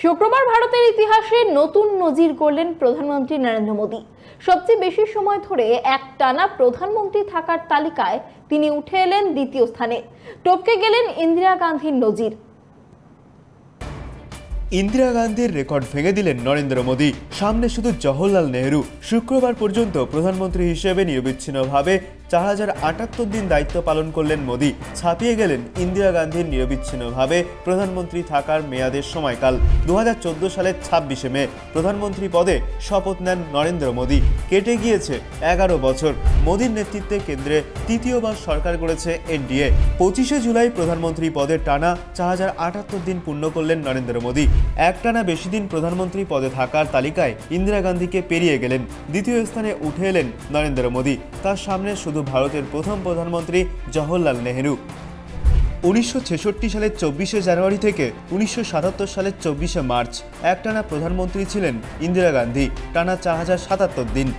শুক্রবার ভারতের ইতিহাসে নতুন নজির গড়লেন প্রধানমন্ত্রী নরেন্দ্র মোদী। সবচেয়ে বেশি সময় ধরে একটানা প্রধানমন্ত্রী থাকার তালিকায় তিনি উঠে এলেন দ্বিতীয় স্থানে। টপকে গেলেন ইন্দিরা গান্ধীর নজির। ইন্দিরা গান্ধীর রেকর্ড ভেঙে দিলেন নরেন্দ্র মোদী। সামনে শুধু জওহরলাল নেহরু। শুক্রবার পর্যন্ত প্রধানমন্ত্রী হিসেবে নিরবিচ্ছিন্নভাবে 4078 দিন দায়িত্ব পালন করলেন মোদী। ছাপিয়ে গেলেন ইন্দিরা গান্ধীর নিরবিচ্ছিন্নভাবে প্রধানমন্ত্রী থাকার মেয়াদের সময়কাল। 2014 সালের 26শে মে প্রধানমন্ত্রী পদে শপথ নেন নরেন্দ্র মোদী। কেটে গিয়েছে 11 বছর। মোদীর নেতৃত্বে কেন্দ্রে তৃতীয়বার সরকার গড়েছে এনডিএ। 25শে জুলাই প্রধানমন্ত্রী পদে টানা 4078 দিন পূর্ণ করলেন নরেন্দ্র মোদী। একটানা বেশি দিন প্রধানমন্ত্রী পদে থাকার তালিকায় ইন্দিরা গান্ধীকে পেরিয়ে গেলেন। দ্বিতীয় স্থানে উঠে এলেন নরেন্দ্র মোদী। তার সামনে শুধু ভারতের প্রথম প্রধানমন্ত্রী জওহরলাল নেহরু। 1966 সালের 24শে জানুয়ারি থেকে 1977 সালের 24শে মার্চ একটানা প্রধানমন্ত্রী ছিলেন ইন্দিরা গান্ধী, টানা 4077 দিন।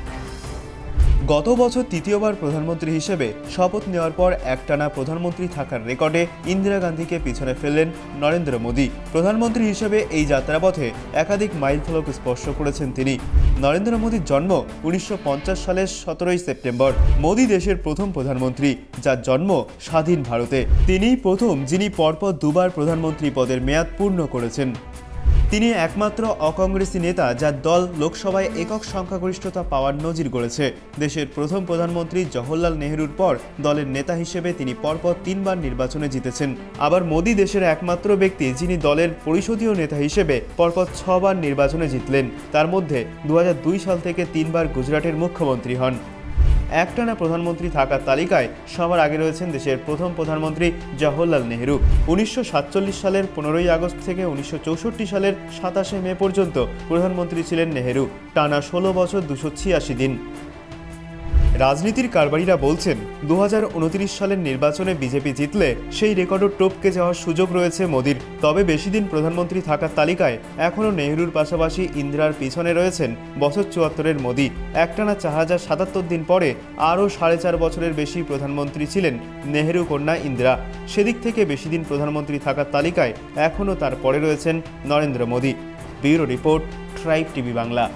গত বছর তৃতীয়বার প্রধানমন্ত্রী হিসেবে শপথ নেওয়ার পর একটানা প্রধানমন্ত্রী থাকার রেকর্ডে ইন্দিরা গান্ধীকে পিছনে ফেললেন নরেন্দ্র মোদী। প্রধানমন্ত্রী হিসেবে এই যাত্রাপথে একাধিক মাইলফলক স্পর্শ করেছেন তিনি। নরেন্দ্র মোদীর জন্ম 1950 সালের 17ই সেপ্টেম্বর। মোদী দেশের প্রথম প্রধানমন্ত্রী যার জন্ম স্বাধীন ভারতে। তিনিই প্রথম যিনি পরপর দুবার প্রধানমন্ত্রী পদের মেয়াদ পূর্ণ করেছেন। তিনি একমাত্র অকংগ্রেসি নেতা যার দল লোকসভায় একক সংখ্যাগরিষ্ঠতা পাওয়ার নজির গড়েছে। দেশের প্রথম প্রধানমন্ত্রী জওহরলাল নেহরুর পর দলের নেতা হিসেবে তিনি পরপর 3বার নির্বাচনে জিতেছেন। আবার মোদী দেশের একমাত্র ব্যক্তি যিনি দলের পরিষদীয় নেতা হিসেবে পরপর 6বার নির্বাচনে জিতলেন। তার মধ্যে 2002 সাল থেকে 3বার গুজরাটের মুখ্যমন্ত্রী হন। একটানা প্রধানমন্ত্রী থাকার তালিকায় সবার আগে রয়েছেন দেশের প্রথম প্রধানমন্ত্রী জওহরলাল নেহরু। 1947 সালের 15ই আগস্ট থেকে 1964 সালের 27শে মে পর্যন্ত প্রধানমন্ত্রী ছিলেন নেহরু। টানা 16 বছর 286 দিন। রাজনীতির কারবারিরা বলছেন 2029 সালের নির্বাচনে বিজেপি জিতলে সেই রেকর্ডও টপকে যাওয়ার সুযোগ রয়েছে মোদীর। তবে বেশি দিন প্রধানমন্ত্রী থাকার তালিকায় এখনও নেহরুর পাশাপাশি ইন্দিরার পিছনে রয়েছেন বছর 74-এর মোদী। একটানা 4077 দিন পরে আরও 4.5 বছরের বেশি প্রধানমন্ত্রী ছিলেন নেহরু কন্যা ইন্দিরা। সেদিক থেকে বেশি দিন প্রধানমন্ত্রী থাকার তালিকায় এখনও তার পরে রয়েছেন Narendra Modi. Bureau report, tribe TV Bangla.